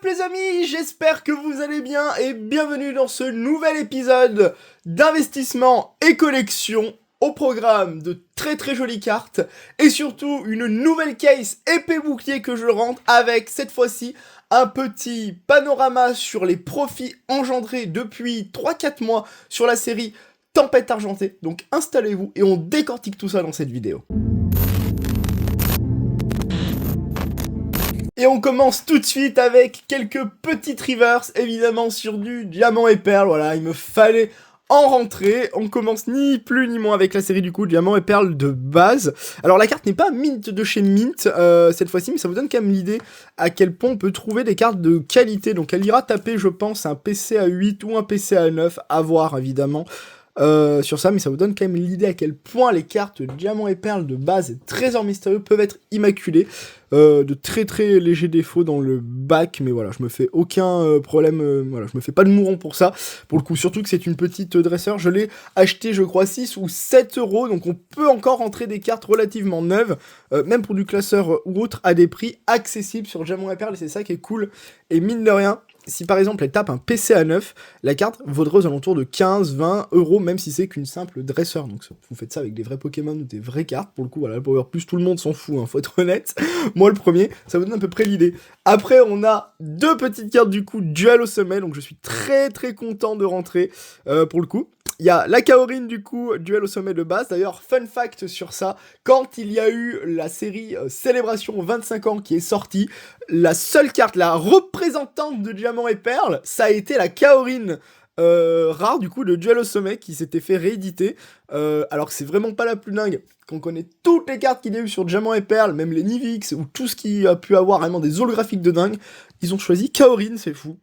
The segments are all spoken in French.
les amis, j'espère que vous allez bien et bienvenue dans ce nouvel épisode d'investissement et collection. Au programme de très jolies cartes et surtout une nouvelle case épée bouclier que je rentre avec cette fois-ci un petit panorama sur les profits engendrés depuis 3-4 mois sur la série Tempête Argentée. Donc installez-vous et on décortique tout ça dans cette vidéo. Et on commence tout de suite avec quelques petites reverse, évidemment sur du diamant et perle. Voilà, il me fallait en rentrée. On commence ni plus ni moins avec la série du coup diamant et perle de base. Alors la carte n'est pas mint de chez Mint cette fois-ci, mais ça vous donne quand même l'idée à quel point on peut trouver des cartes de qualité. Donc elle ira taper, je pense, un PC à 8 ou un PC à 9, à voir évidemment. Sur ça, mais ça vous donne quand même l'idée à quel point les cartes diamant et perle de base et trésor mystérieux peuvent être immaculées, de très légers défauts dans le bac, mais voilà, je me fais aucun problème, voilà, je me fais pas de mouron pour ça, pour le coup, surtout que c'est une petite dresseur, je l'ai acheté je crois 6 ou 7 euros, donc on peut encore rentrer des cartes relativement neuves, même pour du classeur ou autre, à des prix accessibles sur diamant et perle, et c'est ça qui est cool, et mine de rien, si par exemple elle tape un PC à 9, la carte vaudrait aux alentours de 15-20 euros, même si c'est qu'une simple dresseur. Donc vous faites ça avec des vrais Pokémon ou des vraies cartes. Pour le coup, voilà, le Power Plus, tout le monde s'en fout, hein, faut être honnête. Moi le premier, ça vous donne à peu près l'idée. Après, on a deux petites cartes du coup, duel au sommet, donc je suis très content de rentrer pour le coup. Il y a la Kaorin du coup, duel au sommet de base. D'ailleurs, fun fact sur ça, quand il y a eu la série Célébration 25 ans qui est sortie, la seule carte, la représentante de Diamant et Perle, ça a été la Kaorin rare du coup de duel au sommet qui s'était fait rééditer. Alors que c'est vraiment pas la plus dingue. Qu'on connaît toutes les cartes qu'il y a eu sur Diamant et Perle, même les Nivix ou tout ce qui a pu avoir vraiment des holographiques de dingue, ils ont choisi Kaorin, c'est fou.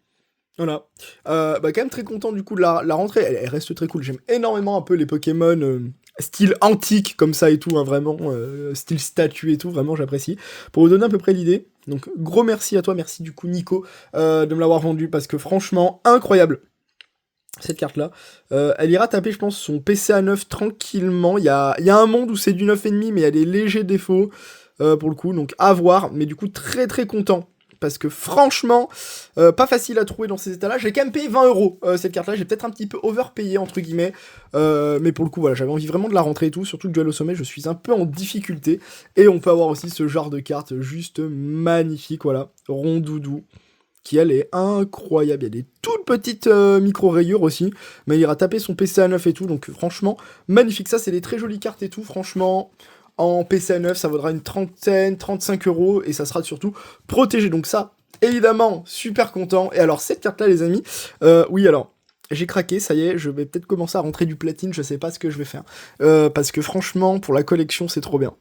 Voilà, quand même très content du coup de la rentrée, elle reste très cool, j'aime énormément un peu les Pokémon style antique comme ça et tout, hein, vraiment, style statue et tout, vraiment j'apprécie. Pour vous donner à peu près l'idée, donc gros merci à toi, merci du coup Nico de me l'avoir vendu, parce que franchement, incroyable cette carte-là. Elle ira taper, je pense, son PC à 9 tranquillement, il y a un monde où c'est du 9,5, mais il y a des légers défauts pour le coup, donc à voir, mais du coup très content. Parce que franchement, pas facile à trouver dans ces états-là. J'ai quand même payé 20 euros cette carte-là. J'ai peut-être un petit peu overpayé, entre guillemets. Mais pour le coup, voilà, j'avais envie vraiment de la rentrer et tout. Surtout le duel au sommet, je suis un peu en difficulté. Et on peut avoir aussi ce genre de carte juste magnifique, voilà. Rondoudou, qui elle est incroyable. Il y a des toutes petites micro-rayures aussi. Mais il ira taper son PC à 9 et tout. Donc franchement, magnifique. Ça, c'est des très jolies cartes et tout. Franchement... En PC à 9, ça vaudra une trentaine, 35 euros, et ça sera surtout protégé. Donc ça, évidemment, super content. Et alors, cette carte-là, les amis, oui, alors, j'ai craqué, ça y est, je vais peut-être commencer à rentrer du platine, je sais pas ce que je vais faire. Parce que franchement, pour la collection, c'est trop bien.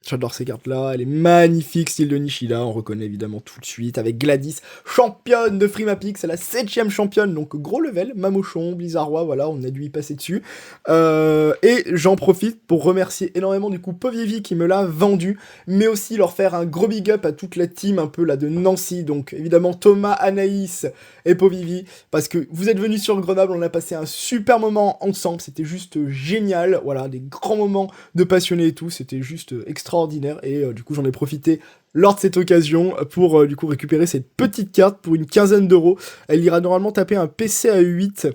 J'adore ces cartes-là, elle est magnifique, style de Nishida, on reconnaît évidemment tout de suite, avec Gladys, championne de Frimapix, c'est la 7ème championne, donc gros level, Mamochon, Blizzardois, voilà, on a dû y passer dessus. Et j'en profite pour remercier énormément du coup Povievi qui me l'a vendu, mais aussi leur faire un gros big up à toute la team un peu là de Nancy, donc évidemment Thomas, Anaïs et Povievi, parce que vous êtes venus sur Grenoble, on a passé un super moment ensemble, c'était juste génial, voilà, des grands moments de passionnés et tout, c'était juste extraordinaire, et du coup j'en ai profité lors de cette occasion pour du coup récupérer cette petite carte pour une quinzaine d'euros. Elle ira normalement taper un PC à 8,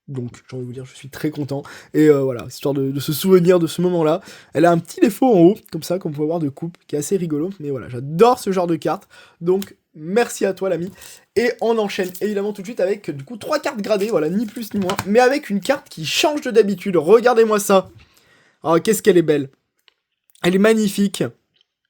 donc j'ai envie de vous dire je suis très content, et voilà, histoire de se souvenir de ce moment là. Elle a un petit défaut en haut, comme ça, qu'on peut voir de coupe, qui est assez rigolo, mais voilà, j'adore ce genre de carte, donc merci à toi l'ami. Et on enchaîne évidemment tout de suite avec du coup 3 cartes gradées, voilà, ni plus ni moins, mais avec une carte qui change de d'habitude, regardez-moi ça. Oh, qu'est-ce qu'elle est belle. Elle est magnifique.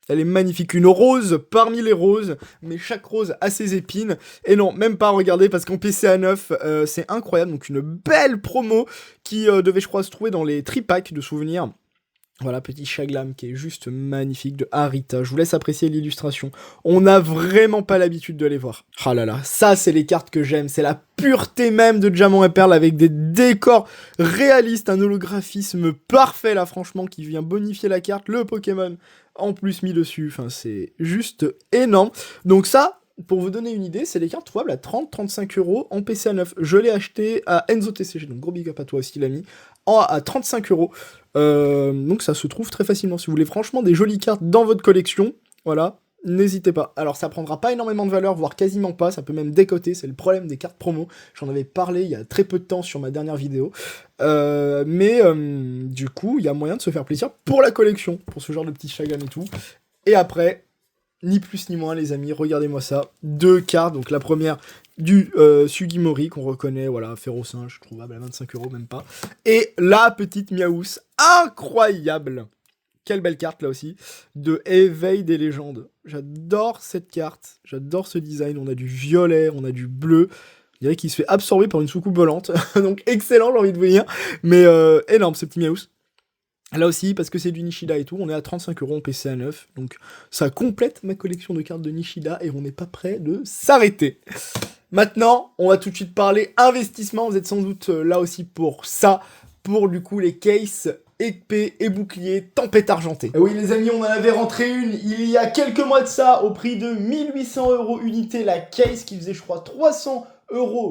Elle est magnifique. Une rose parmi les roses, mais chaque rose a ses épines. Et non, même pas, regardez, parce qu'en PC à 9, c'est incroyable. Donc une belle promo qui devait, je crois, se trouver dans les tripacks de souvenirs. Voilà, petit Chaglam qui est juste magnifique de Harita. Je vous laisse apprécier l'illustration. On n'a vraiment pas l'habitude de les voir. Ah là là, ça c'est les cartes que j'aime. C'est la pureté même de Diamant et Perle avec des décors réalistes, un holographisme parfait là franchement qui vient bonifier la carte. Le Pokémon en plus mis dessus. Enfin c'est juste énorme. Donc ça, pour vous donner une idée, c'est des cartes trouvables à 30-35 euros en PC à 9. Je l'ai acheté à Enzo TCG, donc gros big up à toi aussi l'ami, à 35 euros. Donc ça se trouve très facilement. Si vous voulez franchement des jolies cartes dans votre collection, voilà, n'hésitez pas. Alors ça prendra pas énormément de valeur, voire quasiment pas, ça peut même décoter, c'est le problème des cartes promo. J'en avais parlé il y a très peu de temps sur ma dernière vidéo. Du coup, il y a moyen de se faire plaisir pour la collection, pour ce genre de petits Shagan et tout. Et après, ni plus ni moins les amis, regardez-moi ça. 2 cartes, donc la première du Sugimori qu'on reconnaît, voilà, Férocinge, trouvable à 25€, même pas. Et la petite Miaous, incroyable. Quelle belle carte là aussi, de Éveil des légendes. J'adore cette carte, j'adore ce design, on a du violet, on a du bleu. Je dirais qu'il se fait absorber par une soucoupe volante, donc excellent j'ai envie de vous dire. Mais énorme ce petit Miaous. Là aussi, parce que c'est du Nishida et tout, on est à 35€ en PCA 9, donc ça complète ma collection de cartes de Nishida et on n'est pas prêt de s'arrêter. Maintenant, on va tout de suite parler investissement, vous êtes sans doute là aussi pour ça, pour du coup les cases épée et bouclier tempête argentée. Et oui les amis, on en avait rentré une il y a quelques mois de ça, au prix de 1800€ unité la case, qui faisait je crois 300€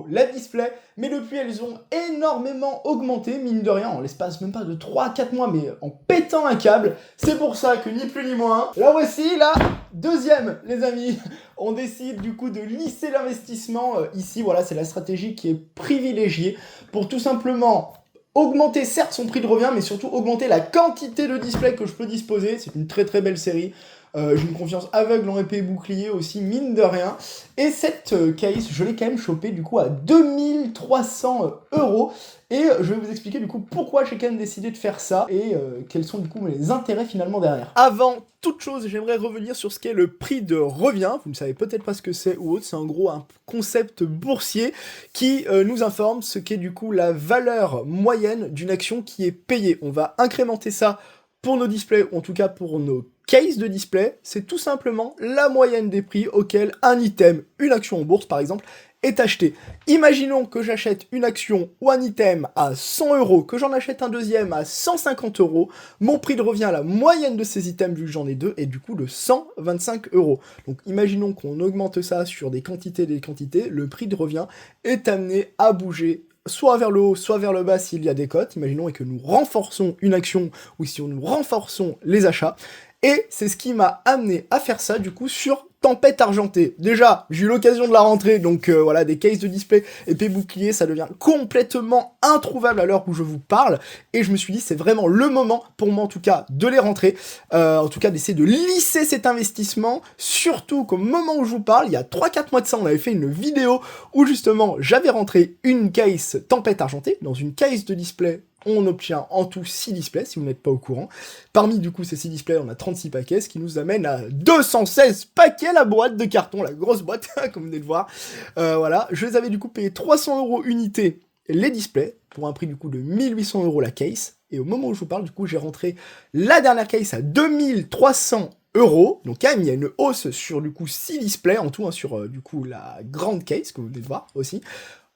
la display, mais depuis elles ont énormément augmenté, mine de rien, en l'espace même pas de 3-4 mois, mais en pétant un câble. C'est pour ça que ni plus ni moins, la voici la deuxième les amis. On décide du coup de lisser l'investissement ici, voilà c'est la stratégie qui est privilégiée pour tout simplement augmenter certes son prix de revient, mais surtout augmenter la quantité de displays que je peux disposer. C'est une très très belle série. J'ai une confiance aveugle en épée et bouclier aussi, mine de rien. Et cette case, je l'ai quand même chopée du coup à 2300€. Et je vais vous expliquer du coup pourquoi j'ai quand même décidé de faire ça et quels sont du coup les intérêts finalement derrière. Avant toute chose, j'aimerais revenir sur ce qu'est le prix de revient. Vous ne savez peut-être pas ce que c'est ou autre, c'est en gros un concept boursier qui nous informe ce qu'est du coup la valeur moyenne d'une action qui est payée. On va incrémenter ça pour nos displays, ou en tout cas pour nos case de display, c'est tout simplement la moyenne des prix auxquels un item, une action en bourse par exemple, est acheté. Imaginons que j'achète une action ou un item à 100€, que j'en achète un deuxième à 150€, mon prix de revient à la moyenne de ces items, vu que j'en ai deux, est du coup de 125€. Donc imaginons qu'on augmente ça sur des quantités, le prix de revient est amené à bouger soit vers le haut, soit vers le bas s'il y a des cotes, imaginons, et que nous renforçons une action, ou si nous renforçons les achats. Et c'est ce qui m'a amené à faire ça, du coup, sur Tempête Argentée. Déjà, j'ai eu l'occasion de la rentrer, donc voilà, des cases de display épée bouclier, ça devient complètement introuvable à l'heure où je vous parle, et je me suis dit, c'est vraiment le moment, pour moi en tout cas, de les rentrer, en tout cas d'essayer de lisser cet investissement, surtout qu'au moment où je vous parle, il y a 3-4 mois de ça, on avait fait une vidéo où justement, j'avais rentré une case Tempête Argentée, dans une case de display. On obtient en tout 6 displays, si vous n'êtes pas au courant. Parmi, du coup, ces 6 displays, on a 36 paquets, ce qui nous amène à 216 paquets, la boîte de carton, la grosse boîte, comme vous venez de voir. Voilà, je les avais, du coup, payé 300€ unité les displays, pour un prix, du coup, de 1800€ la case. Et au moment où je vous parle, du coup, j'ai rentré la dernière case à 2300€. Donc quand même, il y a une hausse sur, du coup, 6 displays, en tout, hein, sur, du coup, la grande case, que vous venez de voir, aussi.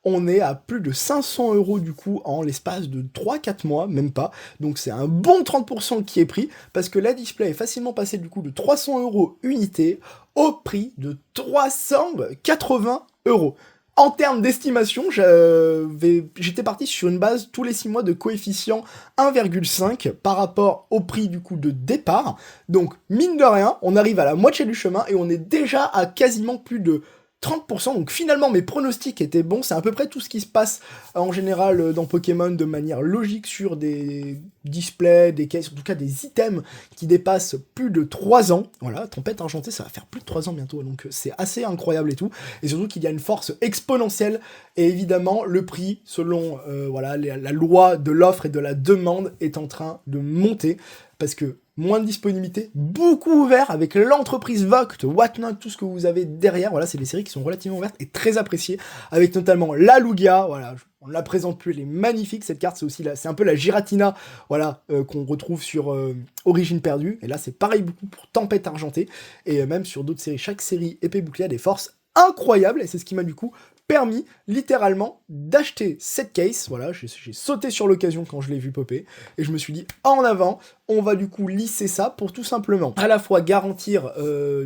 On est à plus de 500€ du coup en l'espace de 3-4 mois, même pas. Donc c'est un bon 30% qui est pris, parce que la display est facilement passée du coup de 300€ unité au prix de 380€. En termes d'estimation, j'étais parti sur une base tous les 6 mois de coefficient 1,5 par rapport au prix du coup de départ. Donc mine de rien, on arrive à la moitié du chemin et on est déjà à quasiment plus de 30%, donc finalement mes pronostics étaient bons, c'est à peu près tout ce qui se passe en général dans Pokémon de manière logique sur des displays, des cases, en tout cas des items qui dépassent plus de 3 ans. Voilà, Tempête Argentée, ça va faire plus de 3 ans bientôt, donc c'est assez incroyable et tout, et surtout qu'il y a une force exponentielle, et évidemment le prix, selon voilà, la loi de l'offre et de la demande, est en train de monter, parce que moins de disponibilité, beaucoup ouvert avec l'entreprise Vogt, Whatnot, tout ce que vous avez derrière. Voilà, c'est des séries qui sont relativement ouvertes et très appréciées, avec notamment la Lugia. Voilà, on ne la présente plus, elle est magnifique cette carte. C'est aussi c'est un peu la Giratina, voilà, qu'on retrouve sur Origine perdue. Et là, c'est pareil beaucoup pour Tempête Argentée et même sur d'autres séries. Chaque série épée bouclier a des forces incroyables et c'est ce qui m'a du coup permis littéralement d'acheter cette case. Voilà, j'ai sauté sur l'occasion quand je l'ai vu popper et je me suis dit en avant, on va du coup lisser ça pour tout simplement à la fois garantir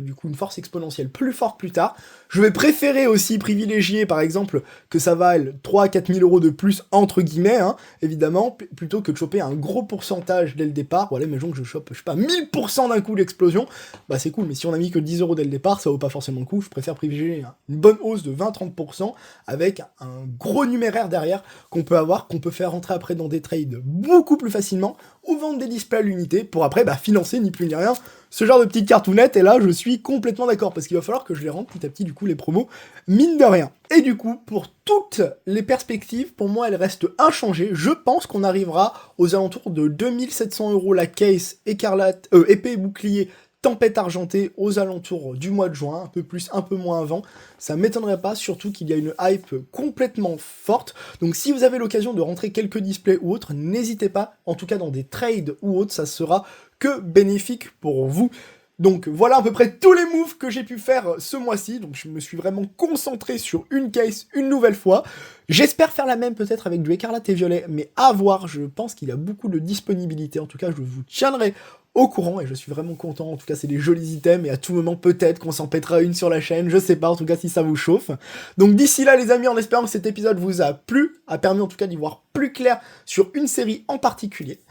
du coup une force exponentielle plus forte plus tard. Je vais préférer aussi privilégier par exemple que ça vaille 3 à 4 000 euros de plus entre guillemets, hein, évidemment, plutôt que de choper un gros pourcentage dès le départ. Voilà, imaginons que je chope, je sais pas, 1000% d'un coup d'explosion, bah c'est cool, mais si on a mis que 10 euros dès le départ, ça vaut pas forcément le coup. Je préfère privilégier une bonne hausse de 20-30% avec un gros numéraire derrière qu'on peut avoir, qu'on peut faire rentrer après dans des trades beaucoup plus facilement ou vendre des displays à l'unité pour après financer ni plus ni rien ce genre de petites cartounettes. Et là je suis complètement d'accord parce qu'il va falloir que je les rende petit à petit du coup les promos mine de rien. Et du coup pour toutes les perspectives, pour moi elles restent inchangées. Je pense qu'on arrivera aux alentours de 2700 € la case écarlate, épée et bouclier Tempête argentée aux alentours du mois de juin, un peu plus, un peu moins avant. Ça m'étonnerait pas, surtout qu'il y a une hype complètement forte. Donc si vous avez l'occasion de rentrer quelques displays ou autres, n'hésitez pas, en tout cas dans des trades ou autres, ça sera que bénéfique pour vous. Donc voilà à peu près tous les moves que j'ai pu faire ce mois-ci, donc je me suis vraiment concentré sur une case une nouvelle fois. J'espère faire la même peut-être avec du écarlate et violet, mais à voir, je pense qu'il y a beaucoup de disponibilité, en tout cas je vous tiendrai au courant et je suis vraiment content, en tout cas c'est des jolis items et à tout moment peut-être qu'on s'en pètera une sur la chaîne, je sais pas, en tout cas si ça vous chauffe. Donc d'ici là les amis, en espérant que cet épisode vous a plu, a permis en tout cas d'y voir plus clair sur une série en particulier.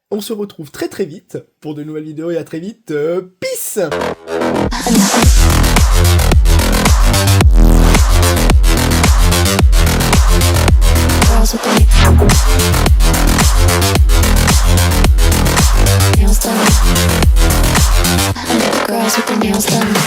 On se retrouve très très vite pour de nouvelles vidéos et à très vite. Peace! Girls with the nails done.